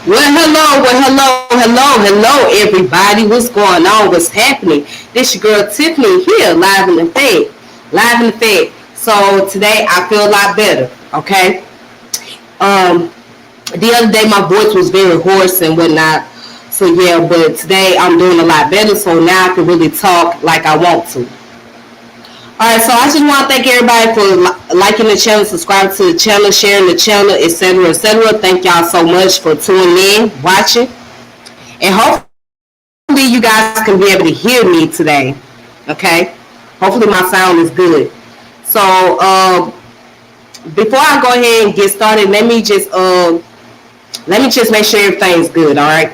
Hello, everybody. What's going on? What's happening? This your girl Tiffany here, live in effect. Live in effect. So today I feel a lot better, okay? Um, the other day my voice was very hoarse and whatnot. So yeah, but today I'm doing a lot better, so now I can really talk like I want to. Alright, so I just want to thank everybody for liking the channel, subscribing to the channel, sharing the channel, etc., etc. Thank y'all so much for tuning in, watching, and hopefully you guys can be able to hear me today. Okay, hopefully my sound is good. So before I go ahead and get started, let me just make sure everything's good. All right.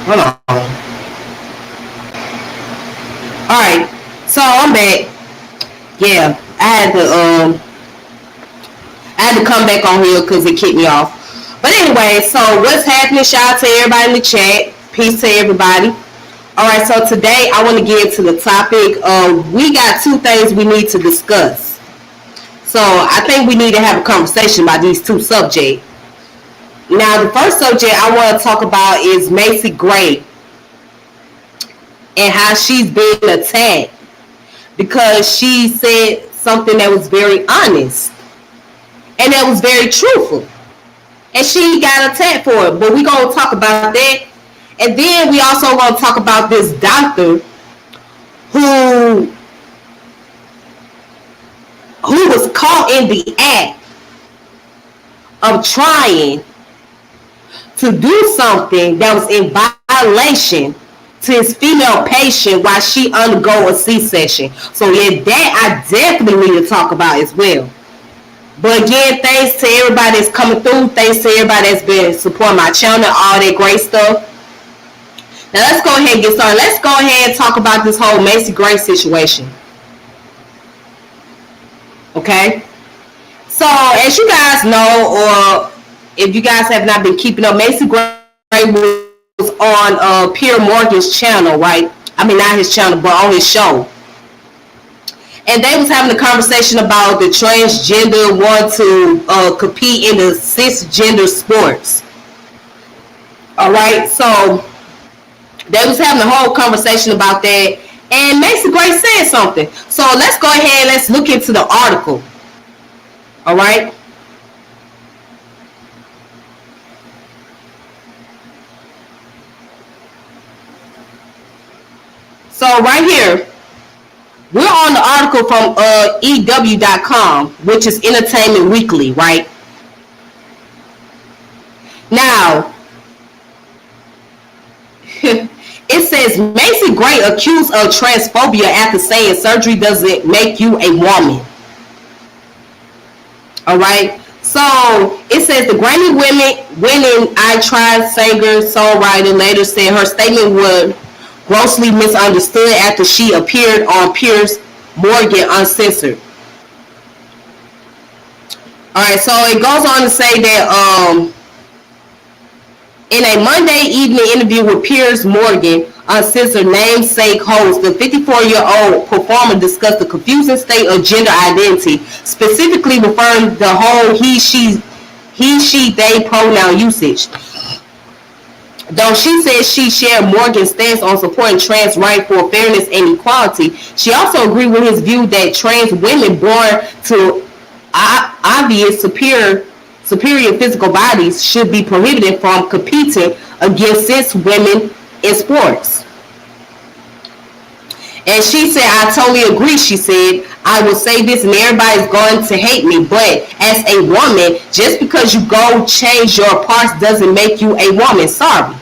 Hold on. All right. So I'm back. Yeah, I had to come back on here because it kicked me off. But anyway, so what's happening? Shout out to everybody in the chat. Peace to everybody. All right, so today I want to get to the topic. We got two things we need to discuss. So I think we need to have a conversation about these two subjects. Now, the first subject I want to talk about is Macy Gray and how she's being attacked because she said something that was very honest and that was very truthful. And she got attacked for it. But we're going to talk about that. And then we also going to talk about this doctor who was caught in the act of trying to do something that was in violation to his female patient while she undergo a C-section. So yeah, that I definitely need to talk about as well. But again, thanks to everybody that's coming through. Thanks to everybody that's been supporting my channel, all that great stuff. Now let's go ahead and get started. Let's go ahead and talk about this whole Macy Gray situation. Okay? So as you guys know, or if you guys have not been keeping up, Macy Gray was on Pierre Morgan's channel, right? I mean, not his channel, but on his show. And they was having a conversation about the transgender want to compete in the cisgender sports. All right, so they was having a whole conversation about that, and Macy Gray said something. So let's go ahead and let's look into the article. All right. So right here, we're on the article from EW.com, which is Entertainment Weekly, right? Now, it says Macy Gray accused of transphobia after saying surgery doesn't make you a woman. All right. So it says the Grammy winning I Tried singer songwriter later said her statement was grossly misunderstood after she appeared on Piers Morgan Uncensored. All right, so it goes on to say that In a Monday evening interview with Piers Morgan, Uncensored namesake host, the 54-year-old performer discussed the confusing state of gender identity, specifically referring to the whole he, she, they pronoun usage. Though she said she shared Morgan's stance on supporting trans rights for fairness and equality, she also agreed with his view that trans women born to obvious superior physical bodies should be prohibited from competing against cis women in sports. And she said, I totally agree, she said. I will say this and everybody's going to hate me, but as a woman, just because you go change your parts doesn't make you a woman. Sorry.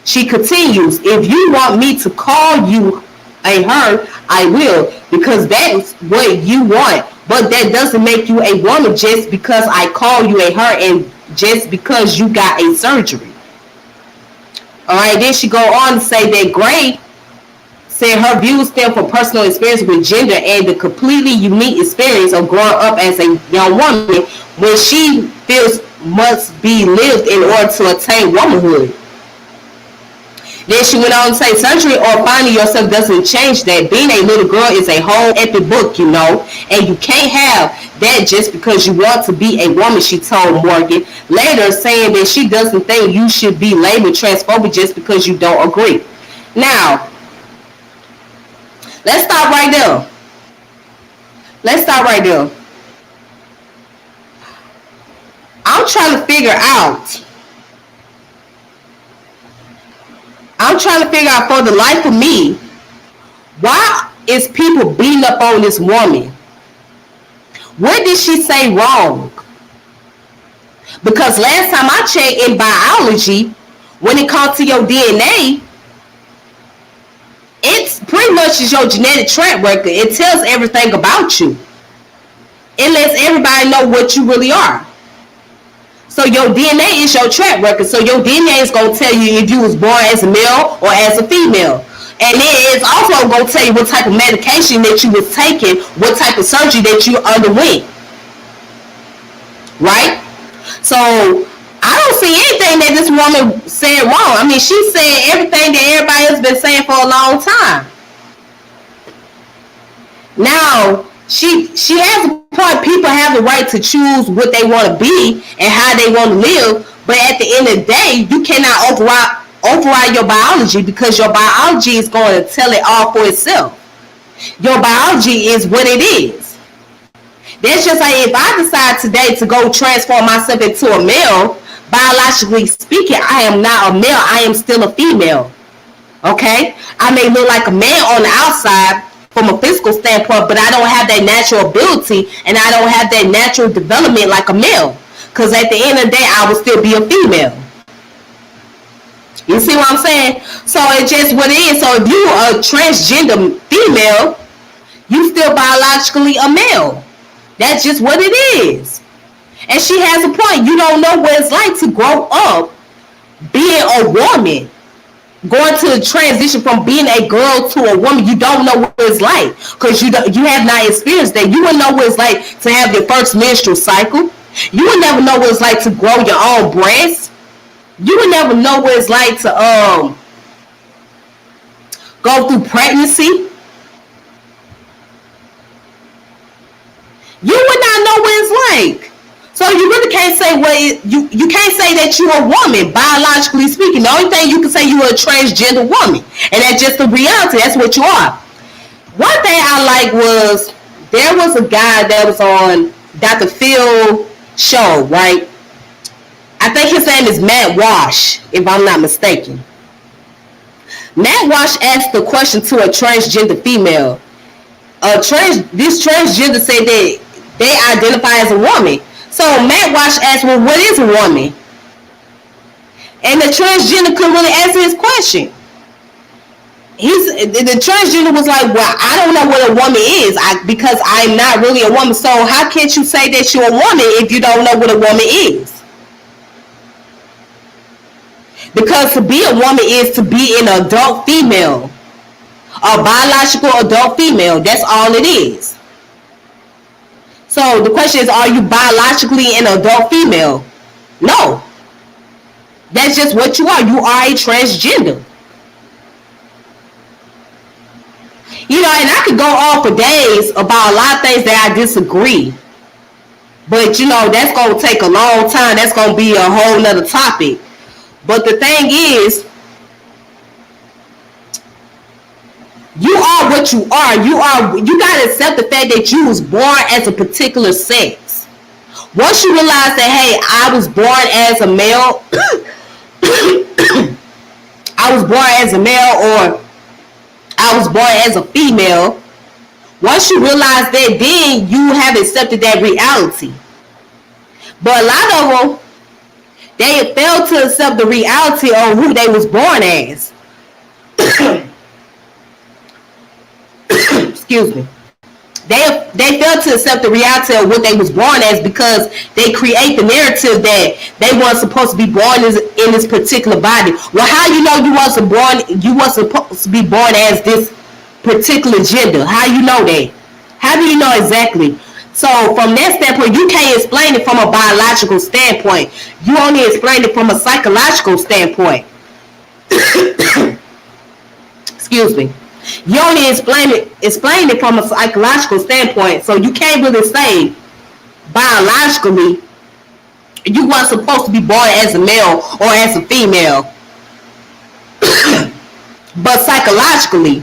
She continues, if you want me to call you a her, I will, because that's what you want. But that doesn't make you a woman just because I call you a her and just because you got a surgery. Alright, then she go on to say that Gray said her views stem from personal experience with gender and the completely unique experience of growing up as a young woman when she feels must be lived in order to attain womanhood. Then she went on to say, surgery or finding yourself doesn't change that. Being a little girl is a whole epic book, you know, and you can't have that just because you want to be a woman, she told Morgan. Later, saying that she doesn't think you should be labeled transphobic just because you don't agree. Now, let's stop right there. I'm trying to figure out for the life of me, why is people beating up on this woman? What did she say wrong? Because last time I checked in biology, when it comes to your DNA, it's pretty much is your genetic track record. It tells everything about you. It lets everybody know what you really are. So your DNA is your track record. So your DNA is going to tell you if you was born as a male or as a female. And then it's also going to tell you what type of medication that you was taking, what type of surgery that you underwent. Right? So I don't see anything that this woman said wrong. I mean, she said everything that everybody has been saying for a long time. Now, she has a point. People have the right to choose what they want to be and how they want to live. But at the end of the day, you cannot override your biology, because your biology is going to tell it all for itself. Your biology is what it is. That's just like if I decide today to go transform myself into a male, biologically speaking, I am not a male. I am still a female. Okay? I may look like a man on the outside from a physical standpoint, but I don't have that natural ability and I don't have that natural development like a male. Because at the end of the day, I will still be a female. You see what I'm saying? So it's just what it is. So if you are a transgender female, you still biologically a male. That's just what it is. And she has a point. You don't know what it's like to grow up being a woman. Going to the transition from being a girl to a woman, you don't know what it's like, because you have not experienced that. You wouldn't know what it's like to have your first menstrual cycle. You would never know what it's like to grow your own breasts. You would never know what it's like to go through pregnancy. You would not know what it's like. So you really can't say you can't say that you're a woman, biologically speaking. The only thing you can say, you're a transgender woman. And that's just the reality. That's what you are. One thing I like was, there was a guy that was on Dr. Phil show, right? I think his name is Matt Walsh, if I'm not mistaken. Matt Walsh asked the question to a transgender female. This transgender said that they identify as a woman. So Matt Walsh asked, well, what is a woman? And the transgender couldn't really answer his question. The transgender was like, well, I don't know what a woman is because I'm not really a woman. So how can't you say that you're a woman if you don't know what a woman is? Because to be a woman is to be an adult female. A biological adult female. That's all it is. So the question is, are you biologically an adult female? No. That's just what you are. You are a transgender. You know, and I could go on for days about a lot of things that I disagree. But, you know, that's going to take a long time. That's going to be a whole nother topic. But the thing is, you are what you are. You got to accept the fact that you was born as a particular sex. Once you realize that, hey, I was born as a male, I was born as a male, or I was born as a female. Once you realize that, then you have accepted that reality. But a lot of them, they fail to accept the reality of who they was born as. Excuse me. They fail to accept the reality of what they was born as, because they create the narrative that they weren't supposed to be born in this particular body. Well, how you know you weren't supposed to be born as this particular gender? How you know that? How do you know exactly? So from that standpoint, you can't explain it from a biological standpoint. You only explain it from a psychological standpoint. Excuse me. You only explain it from a psychological standpoint. So you can't really say biologically you weren't supposed to be born as a male or as a female. But psychologically,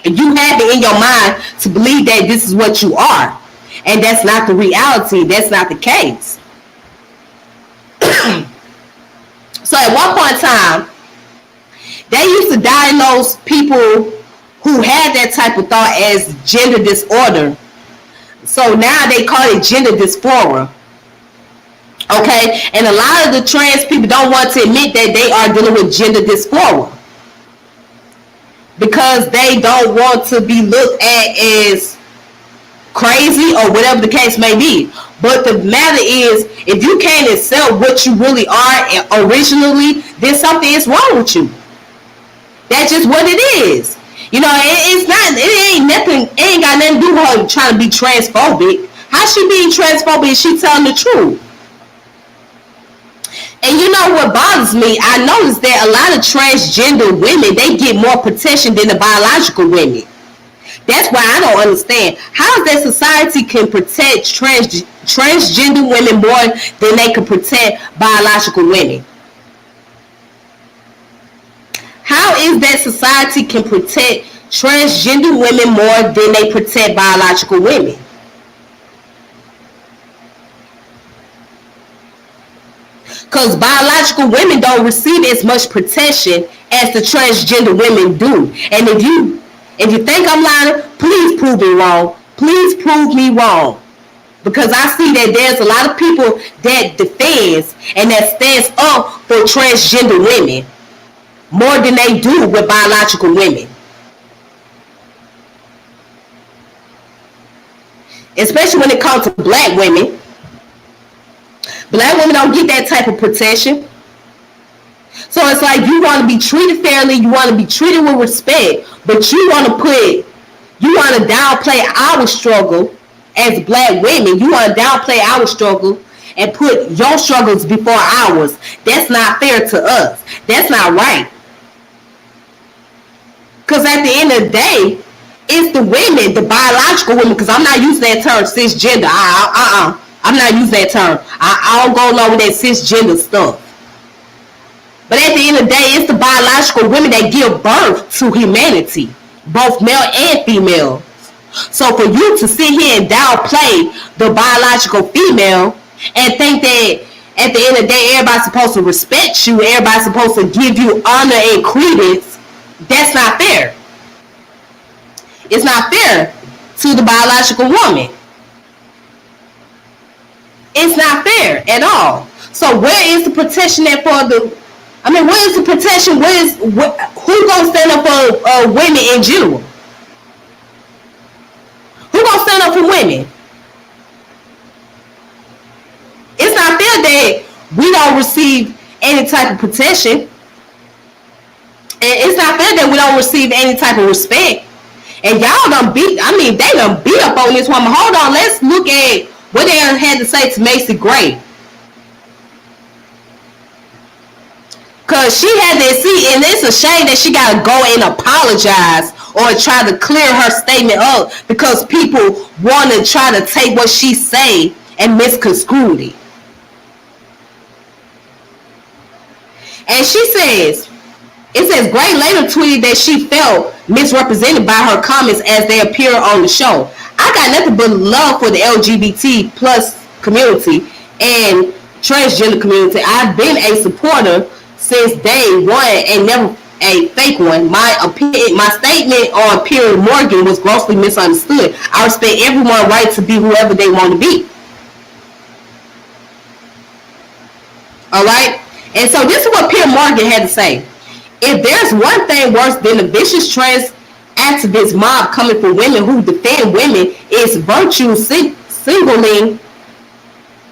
you have it in your mind to believe that this is what you are. And that's not the reality. That's not the case. So at one point in time, they used to diagnose people who had that type of thought as gender disorder. So now they call it gender dysphoria. Okay? And a lot of the trans people don't want to admit that they are dealing with gender dysphoria, because they don't want to be looked at as crazy or whatever the case may be. But the matter is, if you can't accept what you really are originally, then something is wrong with you. That's just what it is. You know, it ain't got nothing to do with her trying to be transphobic. How she being transphobic if she telling the truth? And you know what bothers me? I noticed that a lot of transgender women, they get more protection than the biological women. That's why I don't understand. How is that society can protect transgender women more than they can protect biological women? How is that society can protect transgender women more than they protect biological women? Because biological women don't receive as much protection as the transgender women do. And if you think I'm lying, please prove me wrong. Please prove me wrong. Because I see that there's a lot of people that defends and that stands up for transgender women more than they do with biological women. Especially when it comes to black women. Black women don't get that type of protection. So it's like you want to be treated fairly, you want to be treated with respect, but you want to downplay our struggle as black women. You want to downplay our struggle and put your struggles before ours. That's not fair to us. That's not right. Because at the end of the day, it's the women, the biological women, because I'm not using that term cisgender. I'm not using that term. I don't go along with that cisgender stuff. But at the end of the day, it's the biological women that give birth to humanity, both male and female. So for you to sit here and downplay the biological female and think that at the end of the day, everybody's supposed to respect you, everybody's supposed to give you honor and credence, that's not fair. It's not fair to the biological woman. It's not fair at all. So where is the protection there for where is the protection? Who gonna stand up for women in general? Who gonna stand up for women? It's not fair that we don't receive any type of protection. And it's not fair that we don't receive any type of respect. And y'all they done beat up on this woman. Hold on, let's look at what they had to say to Macy Gray. Cause she had that seat, and it's a shame that she gotta go and apologize or try to clear her statement up because people want to try to take what she say and misconstrue it. And she says, it says Gray later tweeted that she felt misrepresented by her comments as they appear on the show. I got nothing but love for the LGBT plus community and transgender community. I've been a supporter since day one and never a fake one. My statement on Pierre Morgan was grossly misunderstood. I respect everyone's right to be whoever they want to be. Alright? And so this is what Pierre Morgan had to say. If there's one thing worse than the vicious trans activist mob coming for women who defend women, it's virtue singling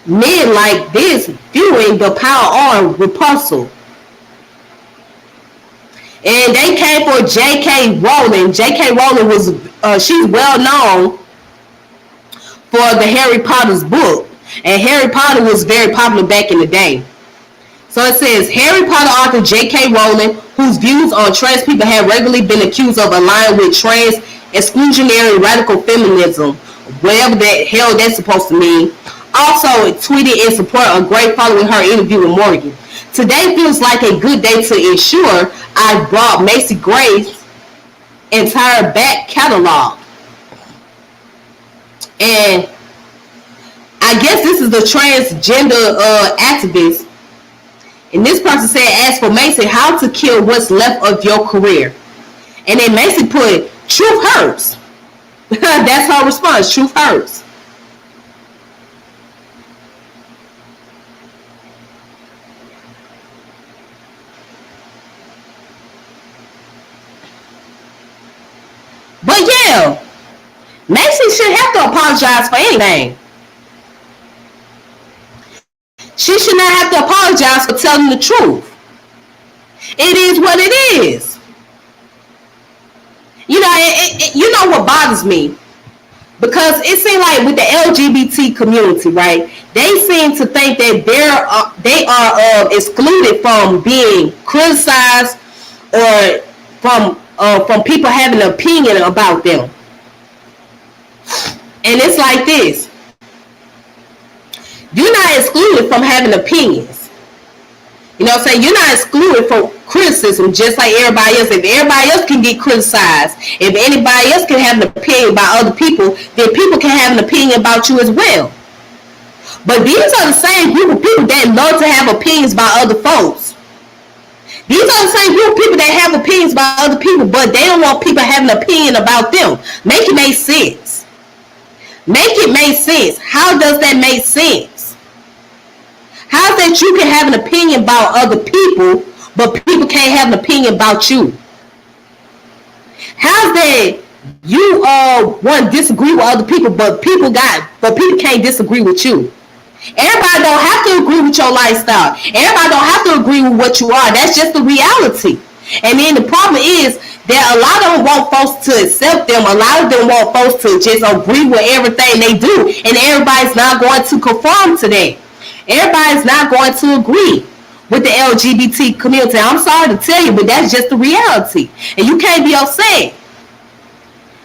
men like this, viewing the power on repulsal. And they came for J.K. Rowling. J.K. Rowling was, she's well known for the Harry Potter's book. And Harry Potter was very popular back in the day. So it says, Harry Potter author J.K. Rowling, whose views on trans people have regularly been accused of aligning with trans exclusionary radical feminism, whatever the hell that's supposed to mean, also tweeted in support of Gray following her interview with Morgan. Today feels like a good day to ensure I brought Macy Gray's entire back catalog. And I guess this is the transgender activist. And this person said, ask for Macy how to kill what's left of your career. And then Macy put, truth hurts. That's her response, truth hurts. But yeah, Macy shouldn't have to apologize for anything. She should not have to apologize for telling the truth. It is what it is. You know, you know what bothers me? Because it seems like with the LGBT community, right? They seem to think that they are excluded from being criticized or from people having an opinion about them. And it's like this. You're not excluded from having opinions. You know what I'm saying? You're not excluded from criticism just like everybody else. If everybody else can get criticized, if anybody else can have an opinion about other people, then people can have an opinion about you as well. But these are the same group of people that love to have opinions about other folks. These are the same group of people that have opinions about other people, but they don't want people having an opinion about them. Make it make sense. Make it make sense. How does that make sense? How's that you can have an opinion about other people, but people can't have an opinion about you? How's that you want to disagree with other people, but people can't disagree with you? Everybody don't have to agree with your lifestyle. Everybody don't have to agree with what you are. That's just the reality. And then the problem is that a lot of them want folks to accept them. A lot of them want folks to just agree with everything they do. And everybody's not going to conform to that. Everybody's not going to agree with the LGBT community. I'm sorry to tell you, but that's just the reality. And you can't be upset.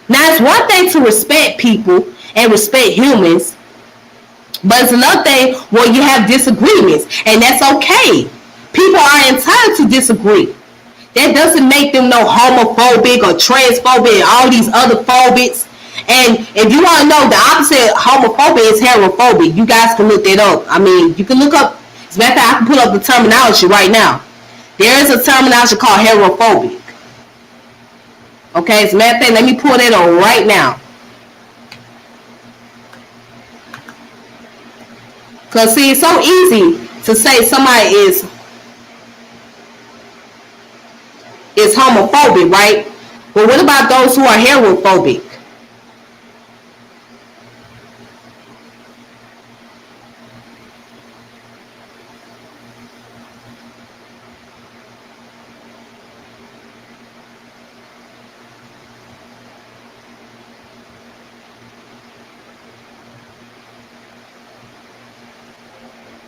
Now, it's one thing to respect people and respect humans, but it's another thing when you have disagreements, and that's okay. People are entitled to disagree. That doesn't make them no homophobic or transphobic and all these other phobics. And if you want to know, the opposite of homophobia is heterophobia. You guys can look that up. I mean, you can look up, as a matter of fact, I can pull up the terminology right now. There is a terminology called heterophobic. Okay, as a matter of fact, let me pull that on right now. Because, see, it's so easy to say somebody is homophobic, right? But what about those who are heterophobic?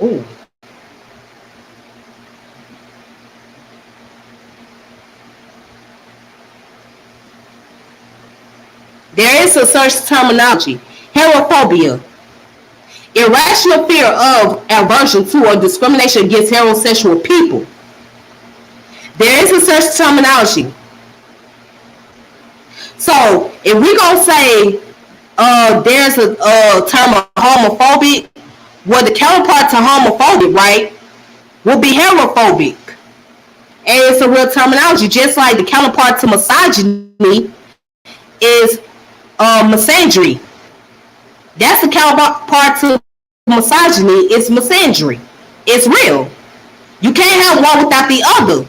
Ooh. There is a search terminology, heterophobia, irrational fear of, aversion to, or discrimination against heterosexual people. There is a search terminology. So if we gonna say there's a term of homophobic, well, the counterpart to homophobic, right, will be heterophobic. And it's a real terminology, just like the counterpart to misogyny is misandry. That's the counterpart to misogyny. It's misandry. It's real. You can't have one without the other,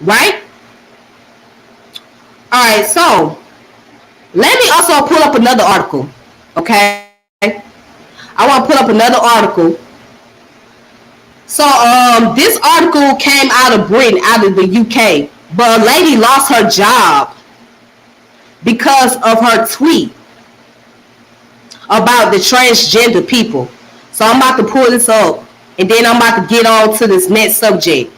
right? All right, so let me also pull up another article, okay? I want to pull up another article. So this article came out of Britain, out of the UK, but a lady lost her job because of her tweet about the transgender people. So I'm about to pull this up, and then I'm about to get on to this next subject.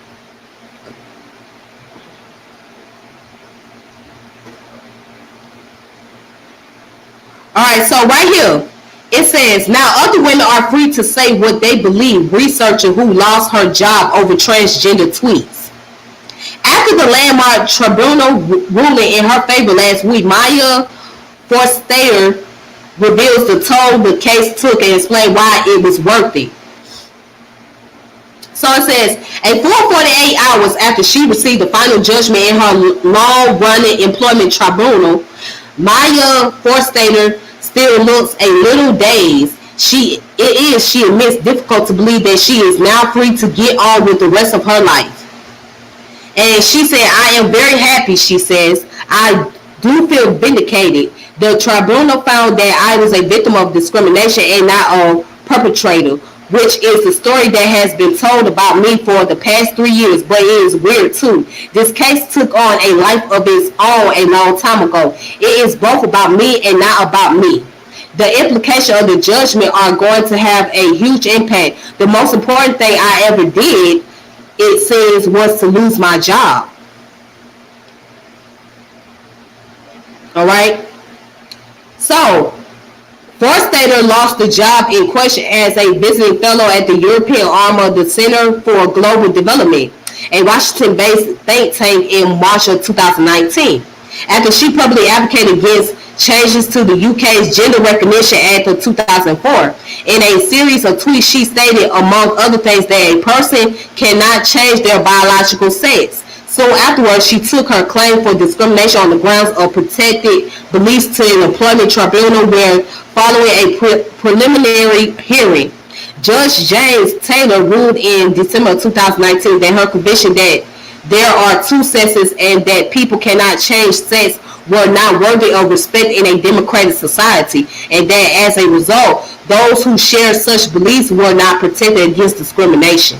Alright, so right here, it says, now other women are free to say what they believe, researcher who lost her job over transgender tweets. After the landmark tribunal ruling in her favor last week, Maya Forstater reveals the toll the case took and explain why it was worth it. So it says, a full 48 hours after she received the final judgment in her long-running employment tribunal, Maya Forstater still looks a little dazed. She admits difficult to believe that she is now free to get on with the rest of her life. And she said, I am very happy, she says. I do feel vindicated. The tribunal found that I was a victim of discrimination and not a perpetrator, which is the story that has been told about me for the past 3 years, but it is weird too. This case took on a life of its own a long time ago. It is both about me and not about me. The implications of the judgment are going to have a huge impact. The most important thing I ever did, it says, was to lose my job. All right. So, Forstater lost the job in question as a visiting fellow at the European arm of the Center for Global Development, a Washington-based think tank, in March of 2019, after she publicly advocated against changes to the UK's Gender Recognition Act of 2004. In a series of tweets, she stated, among other things, that a person cannot change their biological sex. So afterwards, she took her claim for discrimination on the grounds of protected beliefs to an employment tribunal where, following a preliminary hearing, Judge James Taylor ruled in December 2019 that her conviction that there are two sexes and that people cannot change sex were not worthy of respect in a democratic society, and that as a result, those who share such beliefs were not protected against discrimination.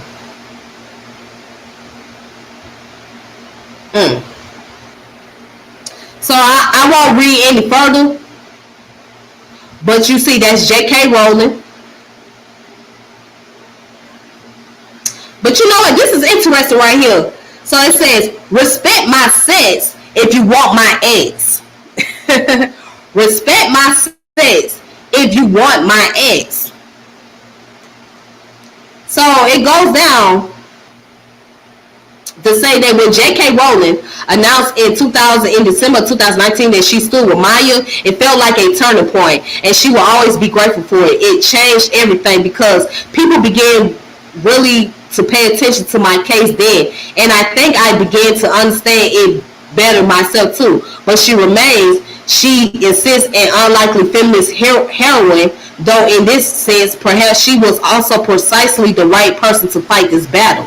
So I won't read any further, but you see that's J.K. Rowling. But you know what? This is interesting right here. So it says, respect my sex if you want my ex. Respect my sex if you want my ex. So it goes down to say that when J.K. Rowling announced in December 2019 that she stood with Maya, it felt like a turning point, and she will always be grateful for it. It changed everything because people began really to pay attention to my case then, and I think I began to understand it better myself too. But she remains, she insists, an unlikely feminist heroine, though in this sense perhaps she was also precisely the right person to fight this battle.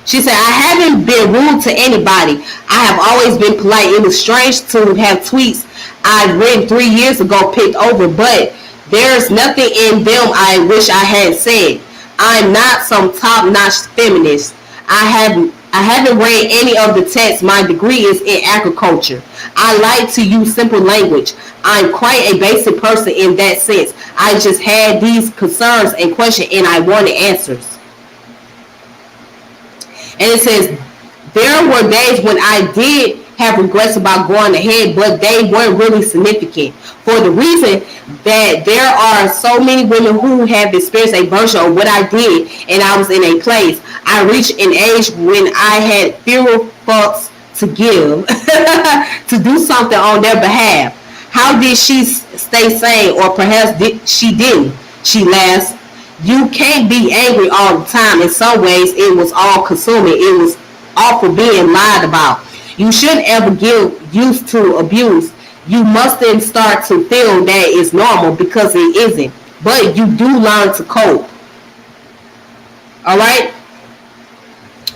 She said, I haven't been rude to anybody. I have always been polite. It was strange to have tweets I'd written 3 years ago picked over, but there's nothing in them I wish I had said. I'm not some top-notch feminist. I haven't read any of the texts. My degree is in agriculture. I like to use simple language. I'm quite a basic person in that sense. I just had these concerns and questions, and I wanted answers. And it says, there were days when I did have regrets about going ahead, but they weren't really significant for the reason that there are so many women who have experienced a version of what I did, and I was in a place. I reached an age when I had fewer fucks to give to do something on their behalf. How did she stay sane? Or perhaps she didn't. She laughs. You can't be angry all the time. In some ways, it was all consuming. It was all for being lied about. You shouldn't ever get used to abuse. You mustn't start to feel that it's normal, because it isn't. But you do learn to cope. Alright?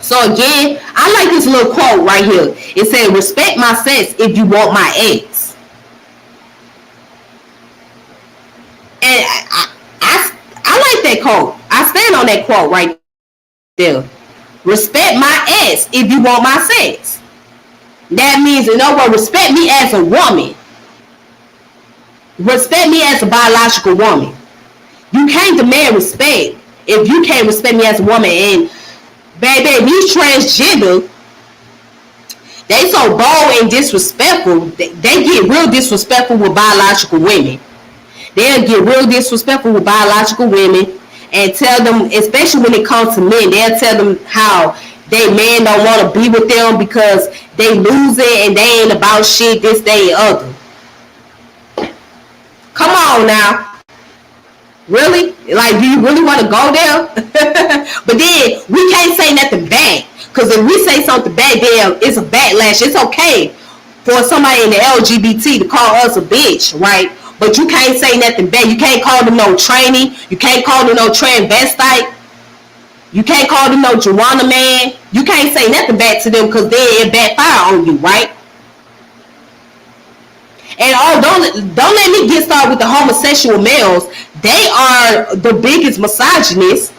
So again, I like this little quote right here. It said, respect my sex if you want my ex. And I like that quote. I stand on that quote right there. Respect my ex if you want my sex. That means, in other words, respect me as a woman. Respect me as a biological woman. You can't demand respect if you can't respect me as a woman. And baby, these transgender, they so bold and disrespectful. They get real disrespectful with biological women. They'll get real disrespectful with biological women and tell them, especially when it comes to men, they'll tell them how they man don't want to be with them because they lose it and they ain't about shit, this, that, and other. Come on now. Really? Like, do you really want to go there? But then we can't say nothing bad, because if we say something bad, then it's a backlash. It's okay for somebody in the LGBT to call us a bitch, right? But you can't say nothing bad. You can't call them no tranny. You can't call them no transvestite. You can't call them no Joanna man. You can't say nothing bad to them, because then it backfire on you, right? And don't let me get started with the homosexual males. They are the biggest misogynists.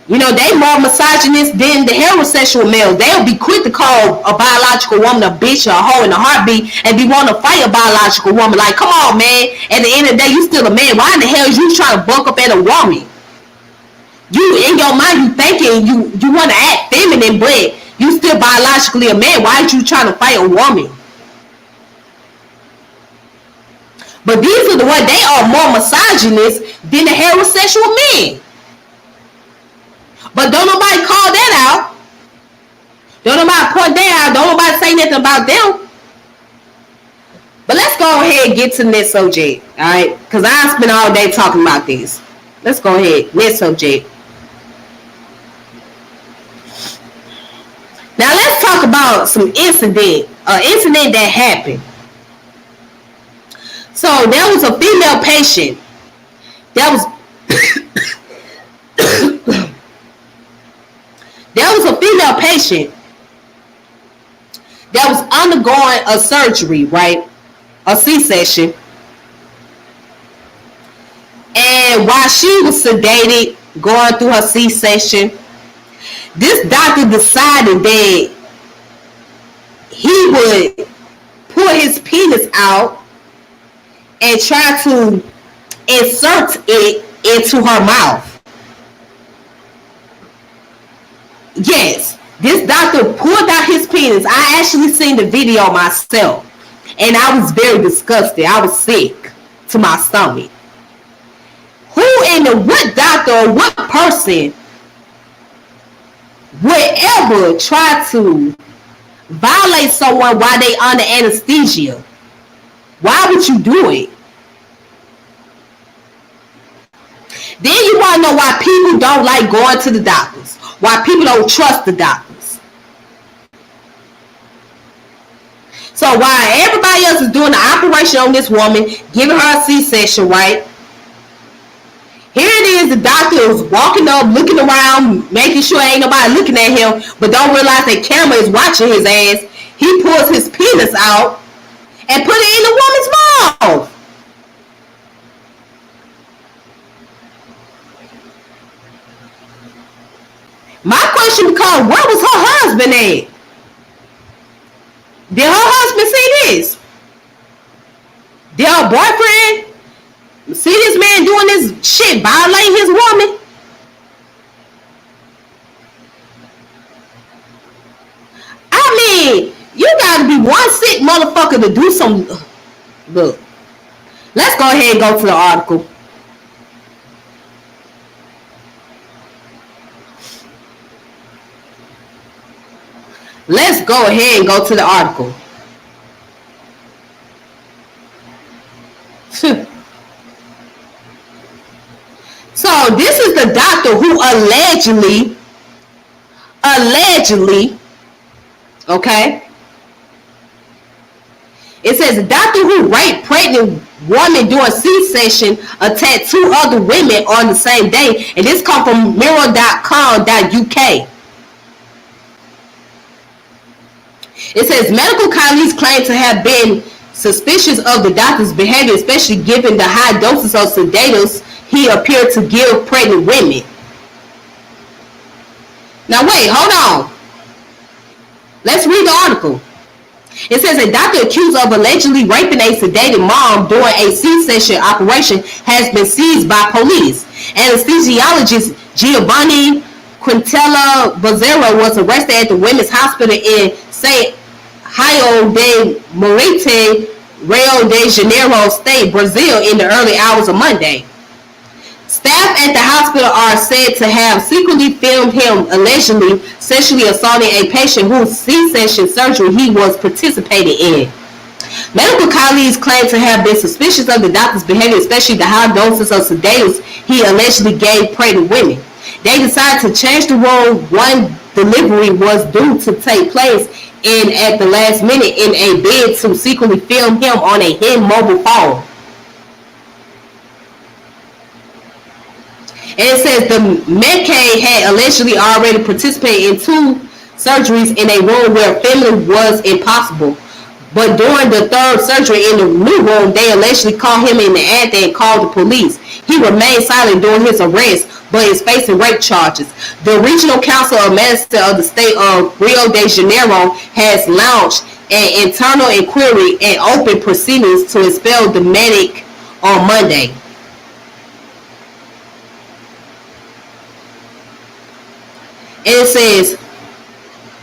You know, they more misogynist than the heterosexual males. They'll be quick to call a biological woman a bitch or a hoe in a heartbeat and be wanting to fight a biological woman. Like, come on, man. At the end of the day, you still a man. Why in the hell is you trying to buck up at a woman? You, in your mind, you thinking you want to act feminine, but you still biologically a man. Why are you trying to fight a woman? But these are the ones, they are more misogynist than the heterosexual men. But don't nobody call that out. Don't nobody point that out. Don't nobody say nothing about them. But let's go ahead and get to the next subject. Alright? Because I spent all day talking about this. Let's go ahead. Next subject. Now let's talk about some incident. An incident that happened. So there was a female patient there was a female patient that was undergoing a surgery, right? A C-section. And while she was sedated, going through her C-section, this doctor decided that he would pull his penis out and try to insert it into her mouth. Yes, this doctor pulled out his penis. I actually seen the video myself, and I was very disgusted. I was sick to my stomach. What doctor or what person would ever try to violate someone while they under anesthesia? Why would you do it? Then you want to know why people don't like going to the doctors. Why people don't trust the doctors. So while everybody else is doing the operation on this woman, giving her a C-section, right? Here it is, the doctor is walking up, looking around, making sure ain't nobody looking at him, but don't realize that camera is watching his ass. He pulls his penis out and put it in the woman's mouth. My question becomes, where was her husband at? Did her husband see this? Did her boyfriend see this man doing this shit, violating his woman? I mean, you gotta be sick motherfucker to do some. Look, let's go ahead and go to the article. Let's go ahead and go to the article. So this is the doctor who allegedly, okay? It says the doctor who raped pregnant woman during C-section attacked 2 other women on the same day. And this comes from mirror.com.uk. It says medical colleagues claim to have been suspicious of the doctor's behavior, especially given the high doses of sedatives he appeared to give pregnant women. Now wait, hold on. Let's read the article. It says a doctor accused of allegedly raping a sedated mom during a C-section operation has been seized by police. Anesthesiologist Giovanni Quintella Bazzero was arrested at the Women's Hospital in St. Rio de Morite, Rio de Janeiro State, Brazil, in the early hours of Monday. Staff at the hospital are said to have secretly filmed him allegedly sexually assaulting a patient whose C-section surgery he was participating in. Medical colleagues claim to have been suspicious of the doctor's behavior, especially the high doses of sedatives he allegedly gave pregnant women. They decided to change the rule. One delivery was due to take place in at the last minute in a bid to secretly film him on a hidden mobile phone. And it says the Medicaid had allegedly already participated in 2 surgeries in a room where filming was impossible. But during the 3rd surgery in the new room, they allegedly caught him in the act and called the police. He remained silent during his arrest, but is facing rape charges. The Regional Council of Medicine of the state of Rio de Janeiro has launched an internal inquiry and opened proceedings to expel the medic on Monday. And it says,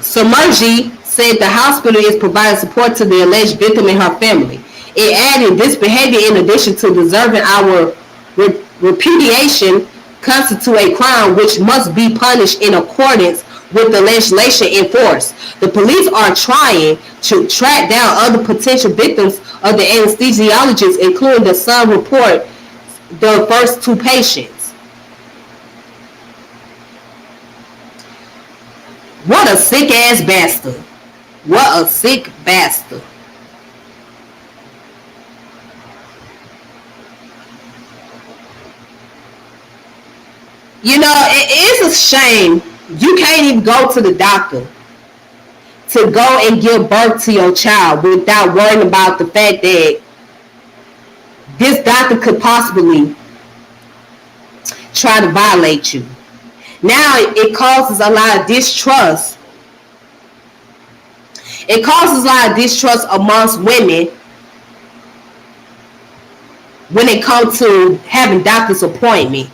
Submergi said the hospital is providing support to the alleged victim and her family. It added, this behavior, in addition to deserving our repudiation, constitute a crime which must be punished in accordance with the legislation in force. The police are trying to track down other potential victims of the anesthesiologist, including the Sun report, the first 2 patients. What a sick ass bastard. What a sick bastard. You know, it is a shame you can't even go to the doctor to go and give birth to your child without worrying about the fact that this doctor could possibly try to violate you. Now it causes a lot of distrust. It causes a lot of distrust amongst women when it comes to having doctor's appointment.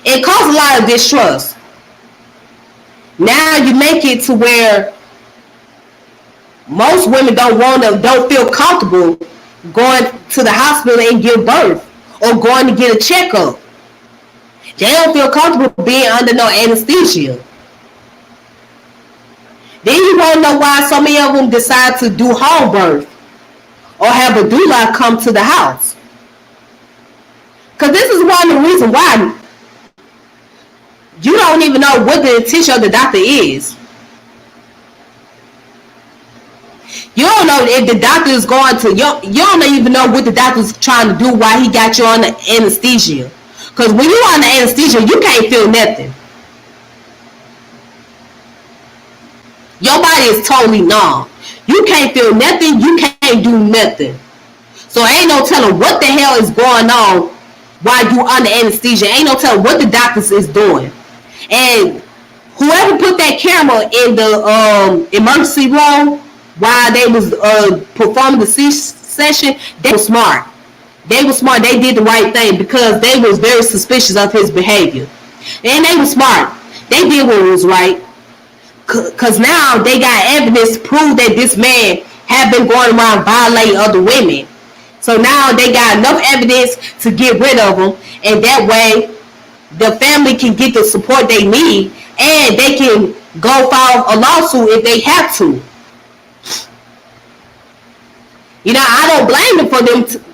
It causes a lot of distrust. Now you make it to where most women don't feel comfortable going to the hospital and give birth or going to get a checkup. They don't feel comfortable being under no anesthesia. Then you want to know why so many of them decide to do home birth or have a doula come to the house. Because this is one of the reasons why you don't even know what the intention of the doctor is. You don't know if the doctor is going to, you don't even know what the doctor's trying to do while he got you on the anesthesia. Because when you're on the anesthesia, you can't feel nothing. Your body is totally numb. You can't feel nothing. You can't do nothing. So ain't no telling what the hell is going on while you under anesthesia. Ain't no telling what the doctor is doing. And whoever put that camera in the emergency room while they was performing the C-section, they were smart. They were smart. They did the right thing because they was very suspicious of his behavior. And they were smart. They did what was right. Because now they got evidence to prove that this man have been going around violating other women. So now they got enough evidence to get rid of him, and that way the family can get the support they need, and they can go file a lawsuit if they have to. You know, I don't blame them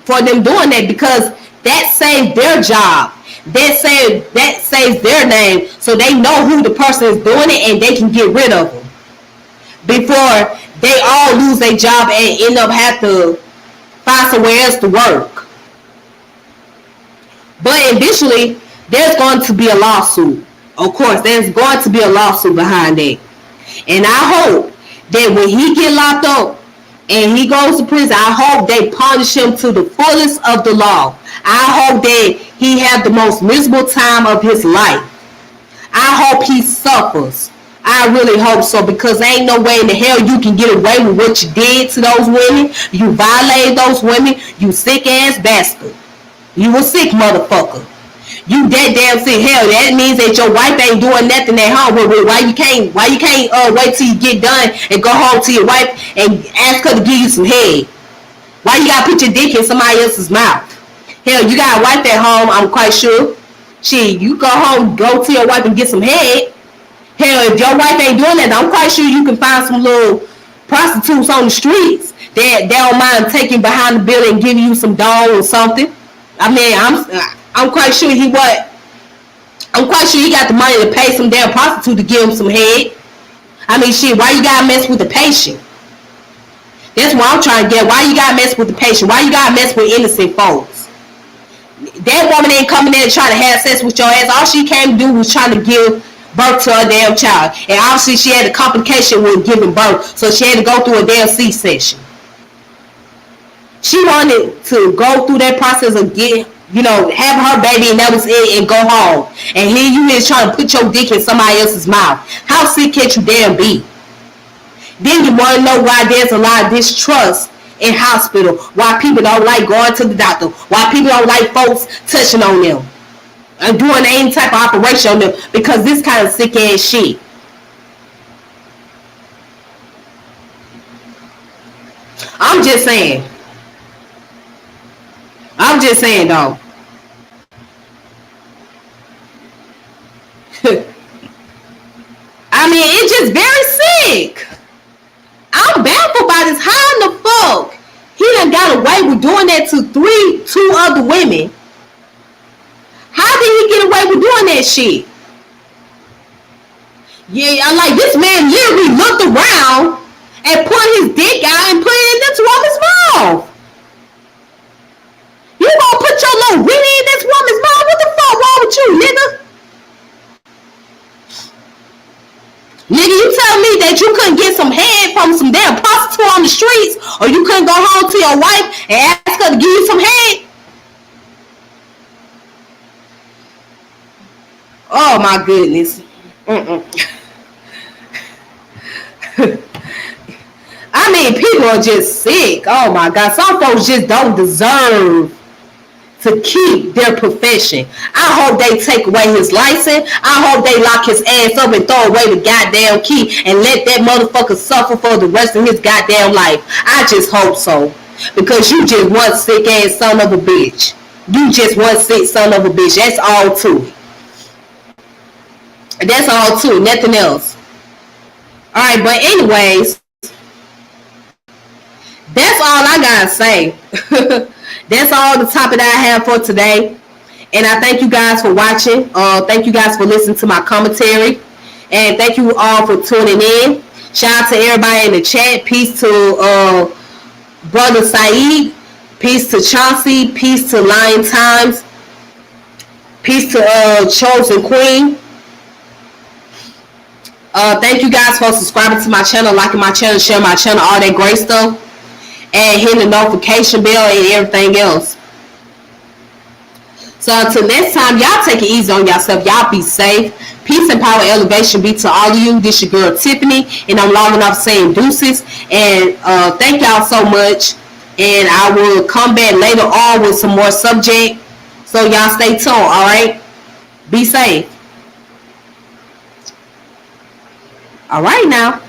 for them doing that, because that saves their job. That saves their name, so they know who the person is doing it, and they can get rid of them before they all lose their job and end up have to find somewhere else to work. But eventually, there's going to be a lawsuit. Of course, there's going to be a lawsuit behind it. And I hope that when he get locked up and he goes to prison, I hope they punish him to the fullest of the law. I hope that he have the most miserable time of his life. I hope he suffers. I really hope so, because there ain't no way in the hell you can get away with what you did to those women. You violated those women. You sick ass bastard. You a sick motherfucker. You that damn sick. Hell, that means that your wife ain't doing nothing at home. Why you can't wait till you get done and go home to your wife and ask her to give you some head? Why you gotta put your dick in somebody else's mouth? Hell, you got a wife at home, I'm quite sure. Shit, you go home, go to your wife and get some head. Hell, if your wife ain't doing that, I'm quite sure you can find some little prostitutes on the streets that don't mind taking behind the building and giving you some dough or something. I mean, I'm quite sure he got the money to pay some damn prostitute to give him some head. I mean, shit, why you gotta mess with the patient? That's what I'm trying to get. Why you gotta mess with the patient? Why you gotta mess with innocent folks? That woman ain't coming in and trying to have sex with your ass. All she came to do was trying to give birth to her damn child. And obviously she had a complication with giving birth, so she had to go through a damn C-section. She wanted to go through that process of getting, have her baby, and that was it, and go home. And here you is trying to put your dick in somebody else's mouth. How sick can you damn be? Then you want to know why there's a lot of distrust in hospital, why people don't like going to the doctor, why people don't like folks touching on them and doing any type of operation on them, because this kind of sick ass shit. I'm just saying though. I mean, it's just very sick. I'm baffled by this. How in the fuck he done got away with doing that to two other women? How did he get away with doing that shit? Yeah, like, this man literally looked around and put his dick out and put it in this woman's mouth. You gonna put your little weenie in this woman's mouth? What the fuck wrong with you, nigga? Nigga, you tell me that you couldn't get some head from some damn prostitute on the streets, or you couldn't go home to your wife and ask her to give you some head? Oh my goodness. I mean, people are just sick. Oh my God. Some folks just don't deserve to keep their profession. I hope they take away his license. I hope they lock his ass up and throw away the goddamn key and let that motherfucker suffer for the rest of his goddamn life. I just hope so. Because you just one sick ass son of a bitch. You just one sick son of a bitch. That's all to it. That's all to it. Nothing else. Alright, but anyways, that's all I gotta say. That's all the topic that I have for today. And I thank you guys for watching. Thank you guys for listening to my commentary. And thank you all for tuning in. Shout out to everybody in the chat. Peace to Brother Saeed. Peace to Chauncey. Peace to Lion Times. Peace to Chosen Queen. Thank you guys for subscribing to my channel, liking my channel, sharing my channel, all that great stuff. And hitting the notification bell and everything else. So until next time, y'all take it easy on yourself. Y'all be safe. Peace and power, elevation be to all of you. This your girl Tiffany, and I'm logging off saying deuces. And thank y'all so much. And I will come back later on with some more subject. So y'all stay tuned. All right. Be safe. All right now.